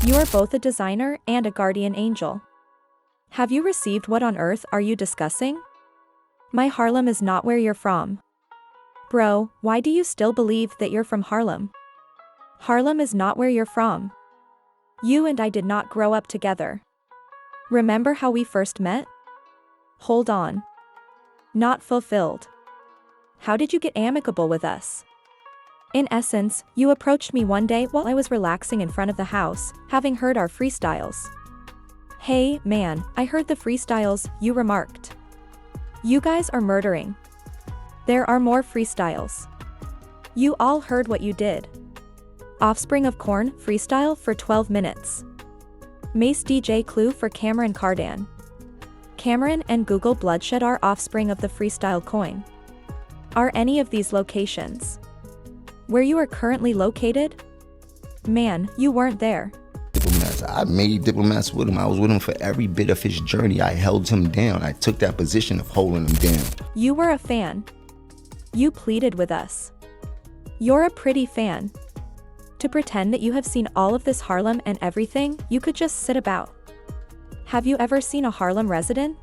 You are both a designer and a guardian angel. Have you received? What on earth are you discussing? My Harlem is not where you're from. Bro, why do you still believe that you're from Harlem? Harlem is not where you're from. You and I did not grow up together. Remember how we first met? Hold on. Not fulfilled. How did you get amicable with us? In essence, you approached me one day while I was relaxing in front of the house, having heard our freestyles. Hey, man, I heard the freestyles, you remarked. You guys are murdering. There are more freestyles. You all heard what you did. Offspring of Corn, freestyle for 12 minutes. Mase DJ Clue for Camron Cardan. Camron and Google Bloodshed are offspring of the freestyle coin. Are any of these locations where you are currently located? Man, you weren't there. Diplomats. I made diplomats with him. I was with him for every bit of his journey. I held him down. I took that position of holding him down. You were a fan. You pleaded with us. You're a pretty fan. To pretend that you have seen all of this Harlem and everything, you could just sit about. Have you ever seen a Harlem resident?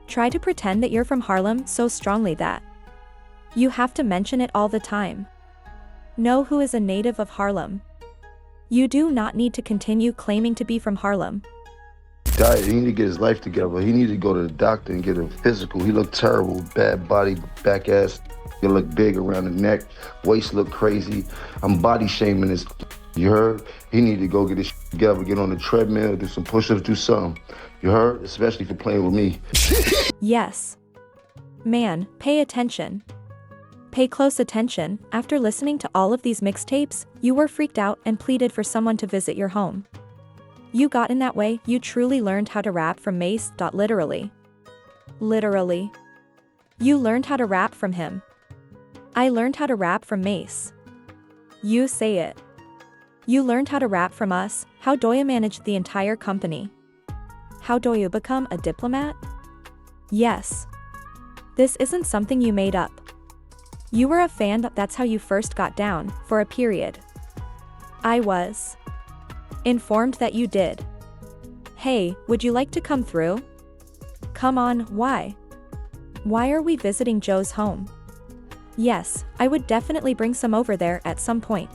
Try to pretend that you're from Harlem so strongly that you have to mention it all the time. Know who is a native of Harlem. You do not need to continue claiming to be from Harlem. Diet, he need to get his life together. He need to go to the doctor and get a physical. He looked terrible, bad body, back ass. He look big around the neck, waist look crazy. I'm body shaming this. You heard? He need to go get his together, get on the treadmill, do some push-ups, do something. You heard? Especially for playing with me. Yes. Man, pay attention. Pay close attention. After listening to all of these mixtapes, you were freaked out and pleaded for someone to visit your home. You got in that way, you truly learned how to rap from Mase. Literally. Literally. You learned how to rap from him. I learned how to rap from Mase. You say it. You learned how to rap from us. How do you manage the entire company? How do you become a diplomat? Yes. This isn't something you made up. You were a fan, that's how you first got down, for a period. I was informed that you did. Hey, would you like to come through? Come on, why? Why are we visiting Joe's home? Yes, I would definitely bring some over there at some point.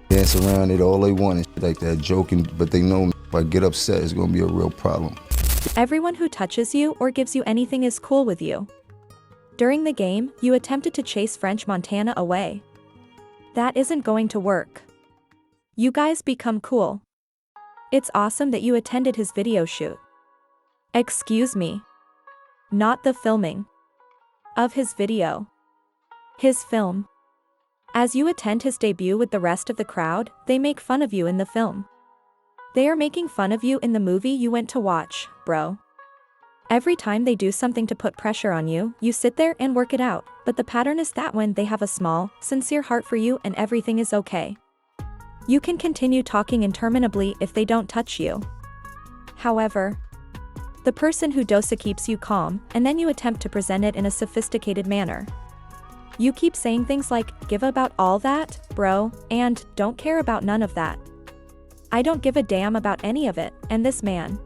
Dance around it all they want and shit like that, joking, but they know if I get upset, it's gonna be a real problem. Everyone who touches you or gives you anything is cool with you. During the game, you attempted to chase French Montana away. That isn't going to work. You guys become cool. It's awesome that you attended his video shoot. Excuse me. Not the filming of his video. His film. As you attend his debut with the rest of the crowd, they make fun of you in the film. They are making fun of you in the movie you went to watch, bro. Every time they do something to put pressure on you, you sit there and work it out, but the pattern is that when they have a small, sincere heart for you and everything is okay. You can continue talking interminably if they don't touch you. However, the person who dosa keeps you calm, and then you attempt to present it in a sophisticated manner. You keep saying things like, give about all that, bro, and don't care about none of that. I don't give a damn about any of it, and this man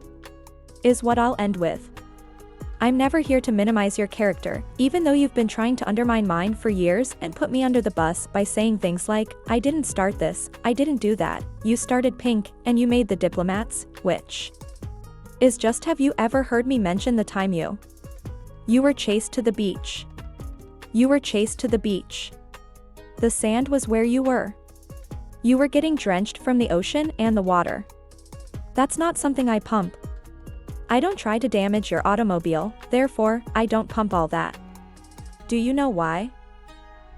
is what I'll end with. I'm never here to minimize your character, even though you've been trying to undermine mine for years and put me under the bus by saying things like, I didn't start this, I didn't do that, you started Pink, and you made the diplomats, which is just have you ever heard me mention the time you were chased to the beach? You were chased to the beach. The sand was where you were. You were getting drenched from the ocean and the water. That's not something I pump. I don't try to damage your automobile, therefore, I don't pump all that. Do you know why?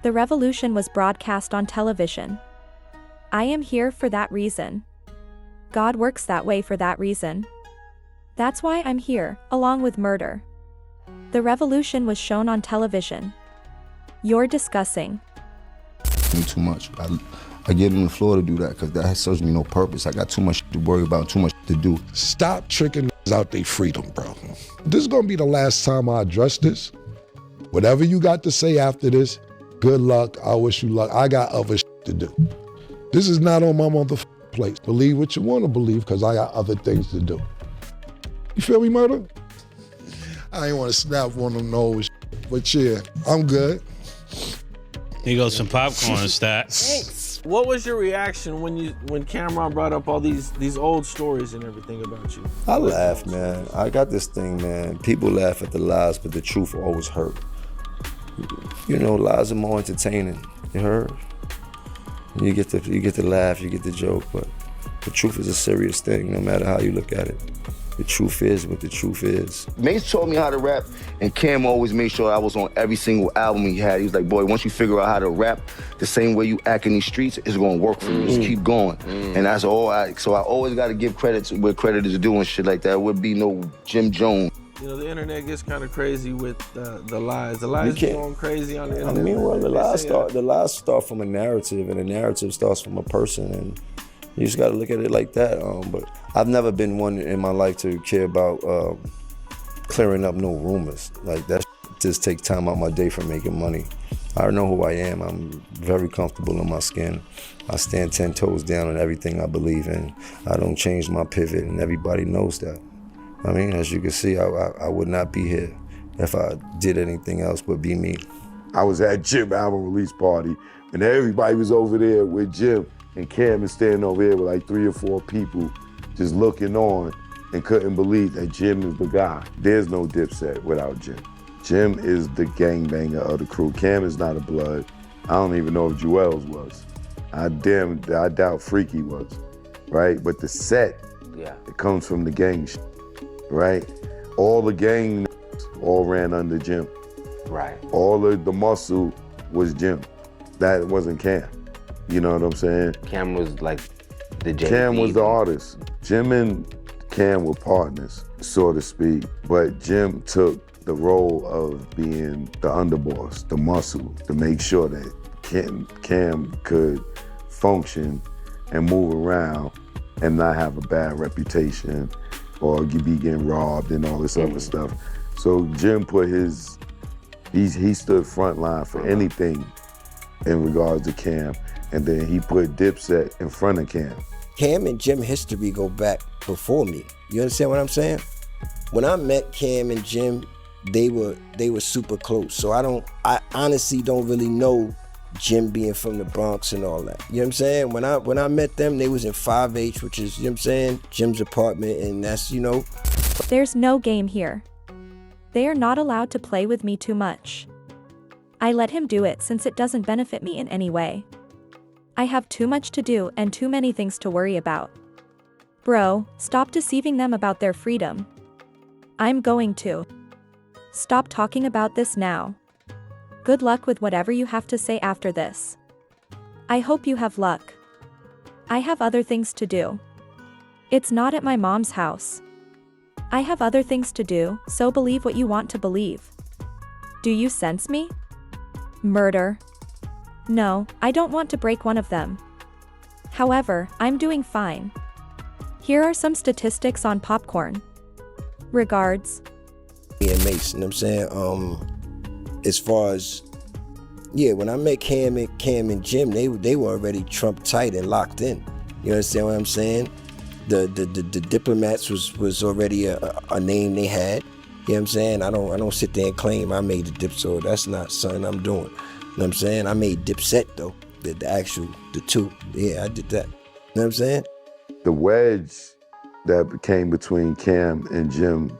The revolution was broadcast on television. I am here for that reason. God works that way for that reason. That's why I'm here, along with MUR-DER. The revolution was shown on television. You're discussing. Too much. I get on the floor to do that because that serves me no purpose. I got too much to worry about, too much to do. Stop tricking out their freedom, bro. This is gonna be the last time I address this. Whatever you got to say after this, good luck. I wish you luck. I got other to do. This is not on my motherfucking place. Believe what you want to believe, because I got other things to do. You feel me, Murder? I ain't want to snap one of them nose, but yeah, I'm good. Here goes some popcorn stat. What was your reaction when Camron brought up all these old stories and everything about you? I laugh, man. I got this thing, man. People laugh at the lies, but the truth always hurt. You know, lies are more entertaining. You heard? You get to laugh, you get the joke, but the truth is a serious thing, no matter how you look at it. The truth is what the truth is. Mase taught me how to rap, and Cam always made sure I was on every single album he had. He was like, boy, once you figure out how to rap, the same way you act in these streets, it's gonna work for you. Just keep going. And that's all so I always gotta give credit where credit is due and shit like that. It would be no Jim Jones. You know, the internet gets kind of crazy with the lies. The lies be going crazy on the internet. I mean, well, the lies start from a narrative, and the narrative starts from a person, and you just gotta look at it like that. But I've never been one in my life to care about clearing up no rumors. Like, that just takes time out my day from making money. I know who I am. I'm very comfortable in my skin. I stand 10 toes down on everything I believe in. I don't change my pivot, and everybody knows that. I mean, as you can see, I would not be here if I did anything else but be me. I was at Jim album release party, and everybody was over there with Jim, and Cam is standing over here with like 3 or 4 people just looking on and couldn't believe that Jim is the guy. There's no Dipset without Jim. Jim is the gangbanger of the crew. Cam is not a blood. I don't even know if Jewels was. I doubt Freaky was, right? But the set, it comes from the gang shit. Right? All the gang all ran under Jim. Right. All of the muscle was Jim. That wasn't Cam. You know what I'm saying? Cam was like the JV. Cam was the artist. Jim and Cam were partners, so to speak. But Jim took the role of being the underboss, the muscle, to make sure that Cam could function and move around and not have a bad reputation, or you be getting robbed and all this other stuff. So Jim put he stood front line for anything in regards to Cam, and then he put Dipset in front of Cam. Cam and Jim history go back before me. You understand what I'm saying? When I met Cam and Jim, they were super close. So I honestly don't really know Jim being from the Bronx and all that. You know what I'm saying? When I met them, they was in 5H, which is, you know what I'm saying, Jim's apartment, and that's, you know. There's no game here. They are not allowed to play with me too much. I let him do it since it doesn't benefit me in any way. I have too much to do and too many things to worry about. Bro, stop deceiving them about their freedom. I'm going to. Stop talking about this now. Good luck with whatever you have to say after this. I hope you have luck. I have other things to do. It's not at my mom's house. I have other things to do, so believe what you want to believe. Do you sense me? Murder. No, I don't want to break one of them. However, I'm doing fine. Here are some statistics on popcorn. Regards. And Mase, you know what I'm saying? As far as, yeah, when I met Cam and Jim, they were already Trump tight and locked in. You understand what I'm saying? The Diplomats was already a name they had. You know what I'm saying? I don't sit there and claim I made the dip, so that's not something I'm doing. You know what I'm saying? I made Dipset though, the two. Yeah, I did that. You know what I'm saying? The wedge that became between Cam and Jim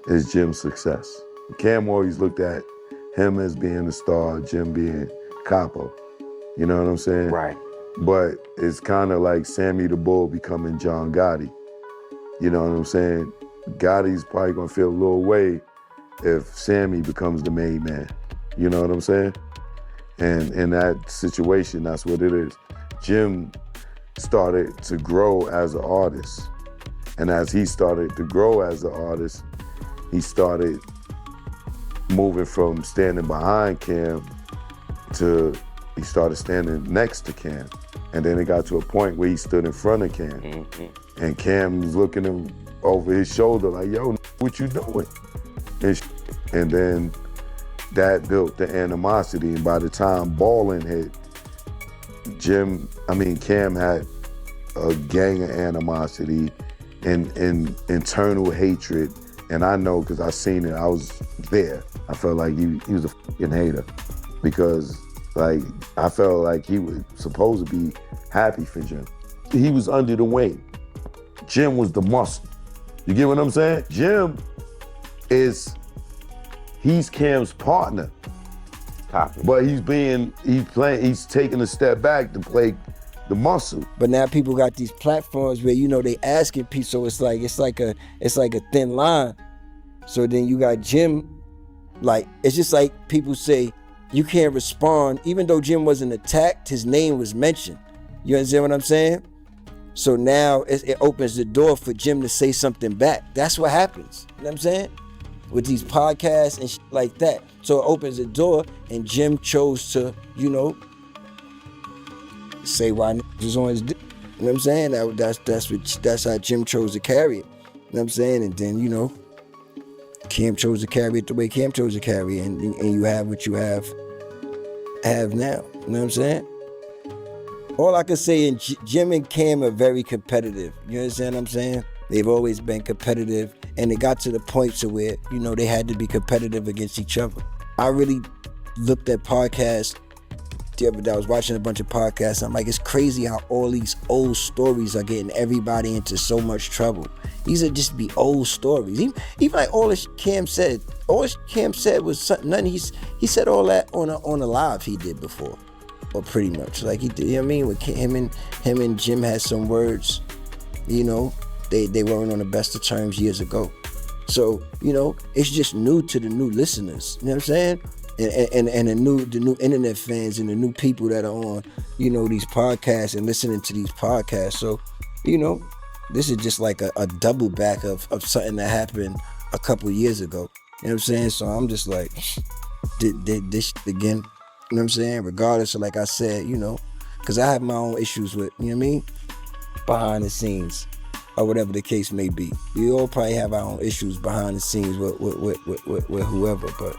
is Jim's success. Cam always looked at him as being the star, Jim being Capo. You know what I'm saying? Right. But it's kind of like Sammy the Bull becoming John Gotti. You know what I'm saying? Gotti's probably gonna feel a little way if Sammy becomes the main man. You know what I'm saying? And in that situation, that's what it is. Jim started to grow as an artist. And as he started to grow as an artist, he started moving from standing behind Cam to he started standing next to Cam. And then it got to a point where he stood in front of Cam. Mm-hmm. And Cam was looking him over his shoulder like, yo, what you doing? And then that built the animosity. And by the time Ballin hit, Cam had a gang of animosity and internal hatred. And I know because I seen it, I was there. I felt like he was a fucking hater because like I felt like he was supposed to be happy for Jim. He was under the wing. Jim was the muscle. You get what I'm saying? Jim he's Cam's partner. Copy. But he's taking a step back to play the muscle. But now people got these platforms where, you know, they asking people, so it's like a thin line. So then you got Jim, like, it's just like people say, you can't respond, even though Jim wasn't attacked, his name was mentioned. You understand what I'm saying? So now it opens the door for Jim to say something back. That's what happens, you know what I'm saying? With these podcasts and shit like that. So it opens the door, and Jim chose to, you know, say why niggas was on his dick. You know what I'm saying? That's how Jim chose to carry it. You know what I'm saying? And then, you know, Cam chose to carry it the way Cam chose to carry it, and you have what you have now. You know what I'm saying? All I can say is Jim and Cam are very competitive. You understand what I'm saying? They've always been competitive, and it got to the point to where, you know, they had to be competitive against each other. I really looked at podcasts the other day. I was watching a bunch of podcasts. I'm like, it's crazy how all these old stories are getting everybody into so much trouble. These are just be old stories. Even like all this Cam said. All this Cam said was something. He said all that on a live he did before, or pretty much like he did. You know what I mean? With him and Jim had some words. You know, they weren't on the best of terms years ago. So, you know, it's just new to the new listeners. You know what I'm saying? And the new internet fans and the new people that are on, you know, these podcasts and listening to these podcasts. So, you know, this is just like a double back of something that happened a couple years ago. You know what I'm saying? So I'm just like, did this shit again. You know what I'm saying? Regardless of, like I said, you know, because I have my own issues with, you know what I mean? Behind the scenes, or whatever the case may be. We all probably have our own issues behind the scenes with whoever, but